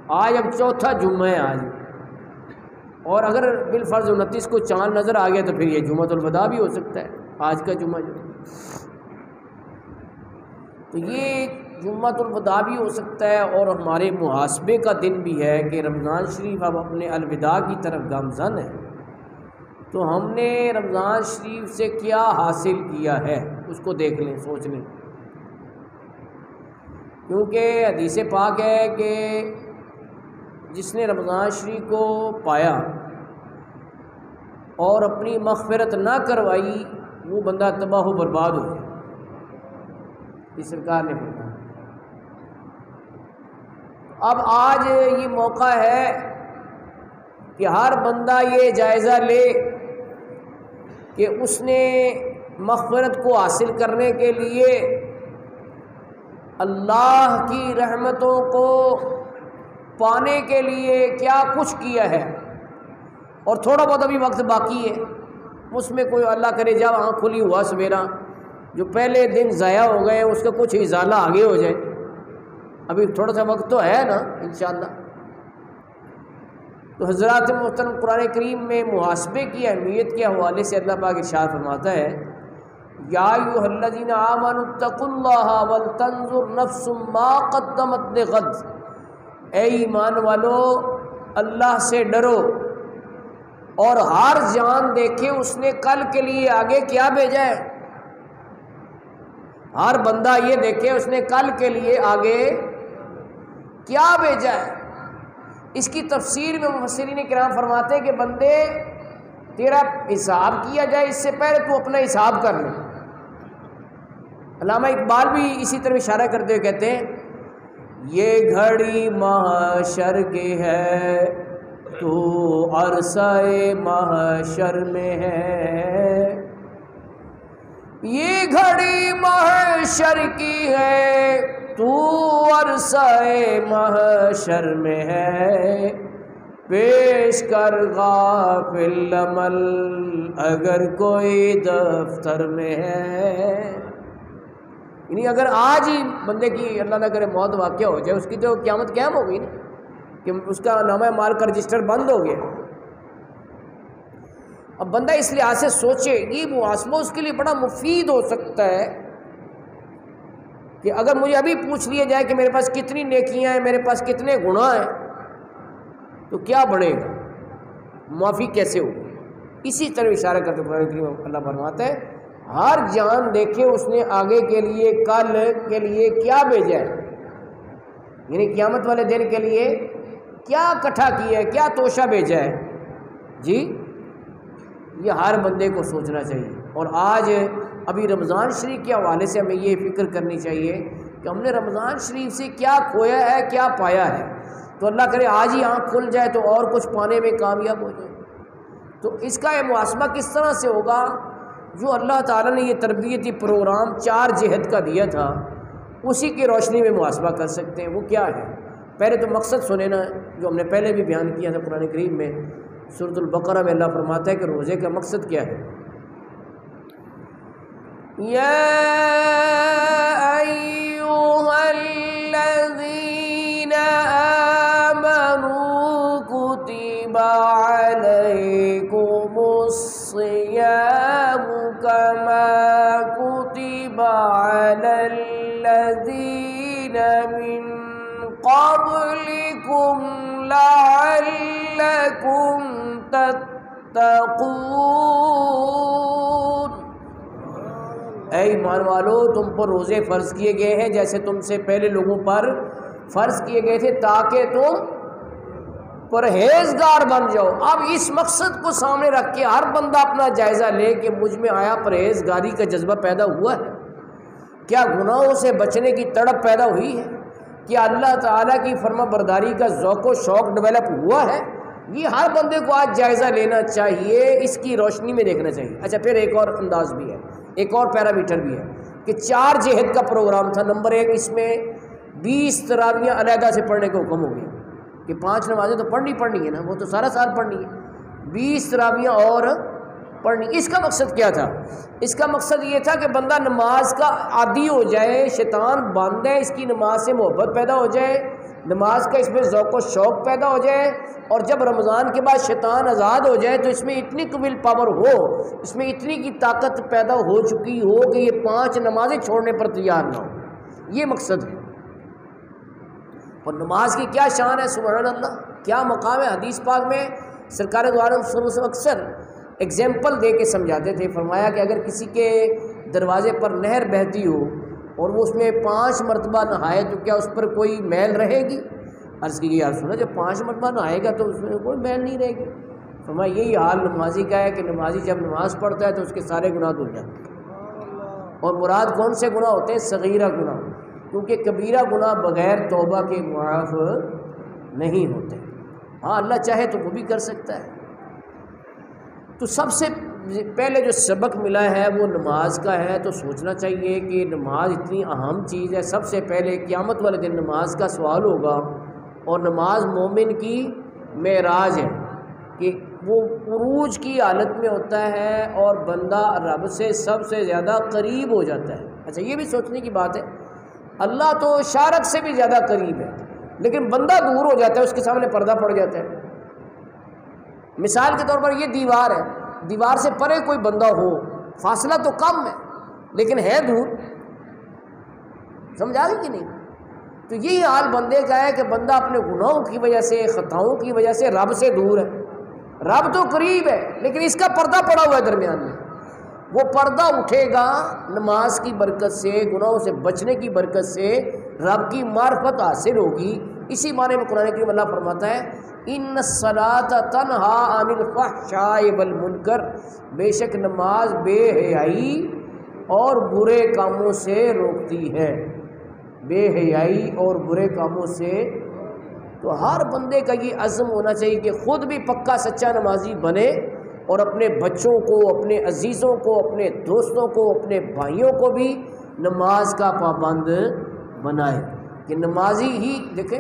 آج اب چوتھا جمعہ ہے آج، اور اگر بالفرض 29 کو چاند نظر آ گیا تو پھر یہ جمعۃ الوداع بھی ہو سکتا ہے، آج کا جمعہ جو، تو یہ جمعۃ الوداع بھی ہو سکتا ہے، اور ہمارے محاسبے کا دن بھی ہے کہ رمضان شریف اب اپنے الوداع کی طرف گامزن ہے، تو ہم نے رمضان شریف سے کیا حاصل کیا ہے اس کو دیکھ لیں، سوچ لیں، کیونکہ حدیث پاک ہے کہ جس نے رمضان شریف کو پایا اور اپنی مغفرت نہ کروائی وہ بندہ تباہ و برباد ہو جائے، یہ سرکار نے فرمایا۔ اب آج یہ موقع ہے کہ ہر بندہ یہ جائزہ لے کہ اس نے مغفرت کو حاصل کرنے کے لیے اللہ کی رحمتوں کو پانے کے لیے کیا کچھ کیا ہے، اور تھوڑا بہت ابھی وقت باقی ہے، اس میں کوئی اللہ کرے جب آنکھ کھلی ہوا سویرا جو پہلے دن ضائع ہو گئے اس کا کچھ ازالہ آگے ہو جائے، ابھی تھوڑا سا وقت تو ہے نا انشاءاللہ۔ تو حضرات محترم، قرآن کریم میں محاسبے کی اہمیت کے حوالے سے اللہ پاک ارشاد فرماتا ہے، یا ایھا الذین آمنوا اتقوا اللہ ولتنظر نفس ما قدمت لغد، اے ایمان والو اللہ سے ڈرو اور ہر جان دیکھے اس نے کل کے لیے آگے کیا بھیجا ہے، ہر بندہ یہ دیکھے اس نے کل کے لیے آگے کیا بھیجا ہے۔ اس کی تفسیر میں مفسرین کرام فرماتے ہیں کہ بندے تیرا حساب کیا جائے اس سے پہلے تو اپنا حساب کر لے۔ علامہ اقبال بھی اسی طرح اشارہ کرتے ہوئے کہتے ہیں، یہ گھڑی محشر کی ہے تو عرصہ محشر میں ہے، یہ گھڑی محشر کی ہے تو عرصہ محشر میں ہے، پیش کر غافل عمل اگر کوئی دفتر میں ہے۔ یعنی اگر آج ہی بندے کی اللہ نہ کرے موت واقع ہو جائے، اس کی تو قیامت قائم ہو گئی نا، کہ اس کا نامہ مال کا رجسٹر بند ہو گیا۔ اب بندہ اس لحاظ سے سوچے، یہ محاسبہ اس کے لیے بڑا مفید ہو سکتا ہے کہ اگر مجھے ابھی پوچھ لیا جائے کہ میرے پاس کتنی نیکیاں ہیں، میرے پاس کتنے گناہ ہیں، تو کیا بڑھے گا، معافی کیسے ہوگی۔ اسی طرح اشارہ کرتے قرآن کریم اللہ فرماتا ہے، ہر جان دیکھے اس نے آگے کے لیے کل کے لیے کیا بھیجا ہے، یعنی قیامت والے دن کے لیے کیا اکٹھا کیا ہے، کیا توشہ بھیجا ہے۔ جی یہ ہر بندے کو سوچنا چاہیے، اور آج ابھی رمضان شریف کے حوالے سے ہمیں یہ فکر کرنی چاہیے کہ ہم نے رمضان شریف سے کیا کھویا ہے، کیا پایا ہے، تو اللہ کرے آج ہی آنکھ کھل جائے تو اور کچھ پانے میں کامیاب ہو جائے۔ تو اس کا یہ محاسبہ کس طرح سے ہوگا، جو اللہ تعالیٰ نے یہ تربیتی پروگرام 4 جہت کا دیا تھا اسی کی روشنی میں محاسبہ کر سکتے ہیں۔ وہ کیا ہے؟ پہلے تو مقصد سنیں نا، جو ہم نے پہلے بھی بیان کیا تھا قرآن کریم میں، سورۃ البقرہ میں اللہ فرماتا ہے کہ روزے کا مقصد کیا ہے۔ یا ایھا الذین آمنوا کتب علیکم الصیام کما کتب علی الذین من قبلکم لعلکم تتقون، اے ایمان والو تم پر روزے فرض کیے گئے ہیں جیسے تم سے پہلے لوگوں پر فرض کیے گئے تھے تاکہ تم پرہیزگار بن جاؤ۔ اب اس مقصد کو سامنے رکھ کے ہر بندہ اپنا جائزہ لے کہ مجھ میں آیا پرہیزگاری کا جذبہ پیدا ہوا ہے، کیا گناہوں سے بچنے کی تڑپ پیدا ہوئی ہے، کیا اللہ تعالیٰ کی فرما برداری کا ذوق و شوق ڈیولپ ہوا ہے۔ یہ ہر بندے کو آج جائزہ لینا چاہیے، اس کی روشنی میں دیکھنا چاہیے۔ اچھا پھر ایک اور انداز بھی ہے، ایک اور پیرامیٹر بھی ہے کہ 4 جہت کا پروگرام تھا۔ نمبر 1، اس میں 20 تراویحیں علیحدہ سے پڑھنے کا حکم ہو گیا کہ 5 نمازیں تو پڑھنی ہے نا، وہ تو سارا سال پڑھنی ہے، 20 تراویحیں اور پڑھنی۔ اس کا مقصد کیا تھا؟ اس کا مقصد یہ تھا کہ بندہ نماز کا عادی ہو جائے، شیطان باندھ ہے، اس کی نماز سے محبت پیدا ہو جائے، نماز کا اس میں ذوق و شوق پیدا ہو جائے، اور جب رمضان کے بعد شیطان آزاد ہو جائے تو اس میں اتنی ول پاور ہو، اس میں اتنی کی طاقت پیدا ہو چکی ہو کہ یہ 5 نمازیں چھوڑنے پر تیار نہ ہو۔ یہ مقصد ہے۔ اور نماز کی کیا شان ہے، سبحان اللہ، کیا مقام ہے۔ حدیث پاک میں سرکار دو عالم صلی اللہ علیہ وسلم اکثر ایگزامپل دے کے سمجھاتے تھے۔ فرمایا کہ اگر کسی کے دروازے پر نہر بہتی ہو اور وہ اس میں 5 مرتبہ نہائے تو کیا اس پر کوئی میل رہے گی؟ عرض کی یا رسول اللہ، جب 5 مرتبہ نہائے گا تو اس میں کوئی میل نہیں رہے گی۔ فرمایا یہی حال نمازی کا ہے کہ نمازی جب نماز پڑھتا ہے تو اس کے سارے گناہ دھل جاتے ہیں۔ اور مراد کون سے گناہ ہوتے ہیں؟ صغیرہ گناہ، کیونکہ کبیرہ گناہ بغیر توبہ کے معاف نہیں ہوتے۔ ہاں اللہ چاہے تو وہ بھی کر سکتا ہے۔ تو سب سے پہلے جو سبق ملا ہے وہ نماز کا ہے، تو سوچنا چاہیے کہ نماز اتنی اہم چیز ہے۔ سب سے پہلے قیامت والے دن نماز کا سوال ہوگا، اور نماز مومن کی معراج ہے کہ وہ عروج کی حالت میں ہوتا ہے اور بندہ رب سے سب سے زیادہ قریب ہو جاتا ہے۔ اچھا یہ بھی سوچنے کی بات ہے، اللہ تو شارک سے بھی زیادہ قریب ہے، لیکن بندہ دور ہو جاتا ہے، اس کے سامنے پردہ پڑ جاتا ہے۔ مثال کے طور پر یہ دیوار ہے، دیوار سے پرے کوئی بندہ ہو، فاصلہ تو کم ہے لیکن ہے دور، سمجھا گئی کہ نہیں؟ تو یہی حال بندے کا ہے کہ بندہ اپنے گناہوں کی وجہ سے، خطاؤں کی وجہ سے رب سے دور ہے۔ رب تو قریب ہے لیکن اس کا پردہ پڑا ہوا ہے درمیان میں۔ وہ پردہ اٹھے گا نماز کی برکت سے، گناہوں سے بچنے کی برکت سے رب کی معرفت حاصل ہوگی۔ اسی معنی میں قرآن کریم اللہ فرماتا ہے ان الصلاۃ تنہا عن الفحشاء والمنکر، بے شک نماز بے حیائی اور برے کاموں سے روکتی ہے۔ بے حیائی اور برے کاموں سے، تو ہر بندے کا یہ عزم ہونا چاہیے کہ خود بھی پکا سچا نمازی بنے اور اپنے بچوں کو، اپنے عزیزوں کو، اپنے دوستوں کو، اپنے بھائیوں کو بھی نماز کا پابند بنائے کہ نمازی ہی۔ دیکھیں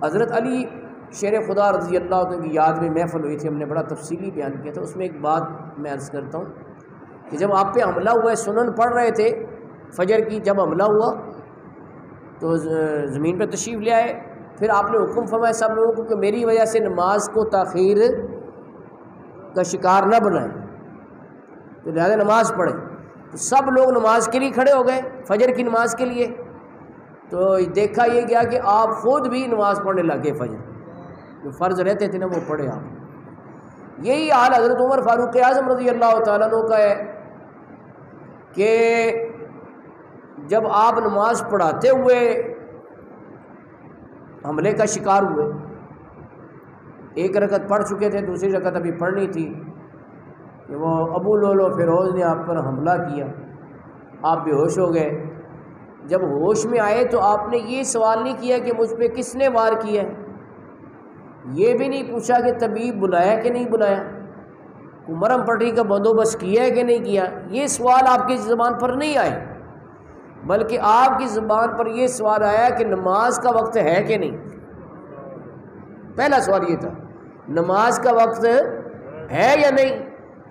حضرت علی شیر خدا رضی اللہ عنہ کی یاد میں محفل ہوئی تھی، ہم نے بڑا تفصیلی بیان کیا تھا، اس میں ایک بات میں عرض کرتا ہوں کہ جب آپ پہ حملہ ہوا ہے، سنن پڑھ رہے تھے فجر کی، جب حملہ ہوا تو زمین پہ تشریف لے آئے، پھر آپ نے حکم فرمایا سب لوگوں کو کہ میری وجہ سے نماز کو تاخیر کا شکار نہ بنائیں، تو لہذا نماز پڑھیں۔ تو سب لوگ نماز کے لیے کھڑے ہو گئے، فجر کی نماز کے لیے۔ تو دیکھا یہ گیا کہ آپ خود بھی نماز پڑھنے لگے، فجر جو فرض رہتے تھے نا وہ پڑھے آپ۔ یہی حال حضرت عمر فاروق اعظم رضی اللہ تعالیٰ عنہ کا ہے کہ جب آپ نماز پڑھاتے ہوئے حملے کا شکار ہوئے، ایک رکعت پڑھ چکے تھے، دوسری رکعت ابھی پڑھنی تھی کہ وہ ابو لولو فیروز نے آپ پر حملہ کیا، آپ بے ہوش ہو گئے۔ جب ہوش میں آئے تو آپ نے یہ سوال نہیں کیا کہ مجھ پہ کس نے وار کیا ہے، یہ بھی نہیں پوچھا کہ طبیب بلایا کہ نہیں بلایا، کوئی مرہم پٹی کا بندوبست کیا ہے کہ نہیں کیا۔ یہ سوال آپ کی زبان پر نہیں آئے، بلکہ آپ کی زبان پر یہ سوال آیا کہ نماز کا وقت ہے کہ نہیں۔ پہلا سوال یہ تھا نماز کا وقت ہے یا نہیں۔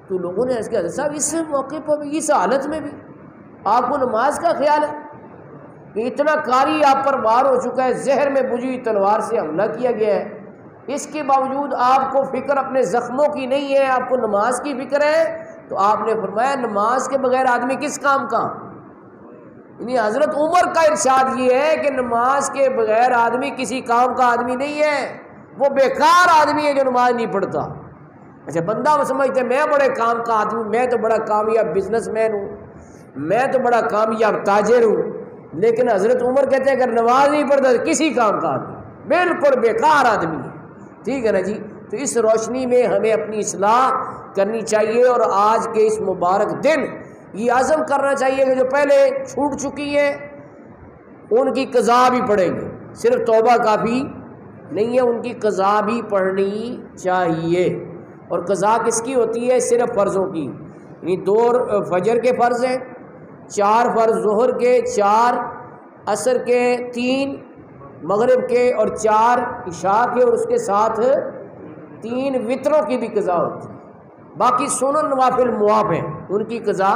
تو لوگوں نے اس کے حضرت صاحب اس موقع پر بھی، اس حالت میں بھی آپ کو نماز کا خیال ہے کہ اتنا کاری آپ پر وار ہو چکا ہے، زہر میں بجھی ہوئی تلوار سے حملہ کیا گیا ہے، اس کے باوجود آپ کو فکر اپنے زخموں کی نہیں ہے، آپ کو نماز کی فکر ہے۔ تو آپ نے فرمایا نماز کے بغیر آدمی کس کام کا؟ یعنی حضرت عمر کا ارشاد یہ ہے کہ نماز کے بغیر آدمی کسی کام کا آدمی نہیں ہے، وہ بیکار آدمی ہے جو نماز نہیں پڑھتا۔ اچھا بندہ وہ سمجھتے میں بڑے کام کا آدمی، میں تو بڑا کامیاب بزنس مین ہوں، میں تو بڑا کامیاب تاجر ہوں، لیکن حضرت عمر کہتے ہیں اگر نماز نہیں پڑھتا تو کسی کام کا آدمی، بالکل بیکار آدمی ہے۔ ٹھیک ہے نا جی۔ تو اس روشنی میں ہمیں اپنی اصلاح کرنی چاہیے، اور آج کے اس مبارک دن یہ عزم کرنا چاہیے کہ جو پہلے چھوٹ چکی ہیں ان کی قضا بھی پڑھیں گے، صرف توبہ کافی نہیں ہے، ان کی قضا بھی پڑھنی چاہیے۔ اور قضا کس کی ہوتی ہے؟ صرف فرضوں کی، یعنی 2 فجر کے فرض ہیں، 4 فرض ظہر کے، 4 عصر کے، 3 مغرب کے اور 4 عشاء کے، اور اس کے ساتھ 3 وطروں کی بھی قضا ہوتی ہے۔ باقی سنن نوافل معاف ہیں، ان کی قضا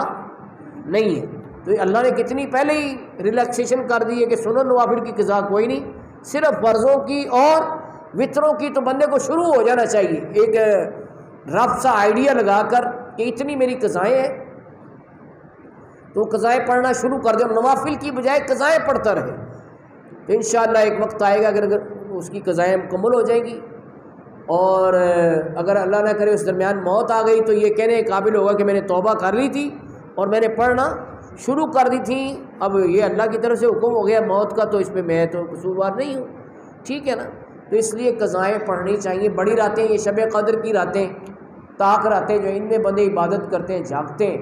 نہیں ہے۔ تو اللہ نے کتنی پہلے ہی ریلیکسیشن کر دی ہے کہ سنن نوافل کی قضا کوئی نہیں، صرف فرضوں کی اور وطروں کی تو بندے کو شروع ہو جانا چاہیے ایک رف سا آئیڈیا لگا کر کہ اتنی میری قضائیں ہیں تو قضائیں پڑھنا شروع کر دیں، نوافل کی بجائے قضائیں پڑھتا رہے تو انشاءاللہ ایک وقت آئے گا اگر اس کی قضائیں مکمل ہو جائیں گی، اور اگر اللہ نہ کرے اس درمیان موت آ گئی تو یہ کہنے قابل ہوگا کہ میں نے توبہ کر لی تھی اور میں نے پڑھنا شروع کر دی تھی، اب یہ اللہ کی طرف سے حکم ہو گیا موت کا تو اس پہ میں تو قصوروار نہیں ہوں، ٹھیک ہے نا۔ تو اس لیے قضائیں پڑھنی چاہیے، بڑی راتیں، یہ شب قدر کی راتیں، طاق راتیں جو ان میں بندے عبادت کرتے ہیں جاگتے ہیں،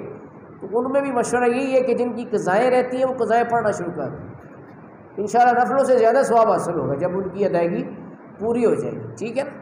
تو ان میں بھی مشورہ یہی ہے کہ جن کی قضائیں رہتی ہیں وہ قضائیں پڑھنا شروع کر دیں، انشاءاللہ نفلوں سے زیادہ ثواب حاصل ہوگا جب ان کی ادائیگی پوری ہو جائے گی، ٹھیک ہے نا۔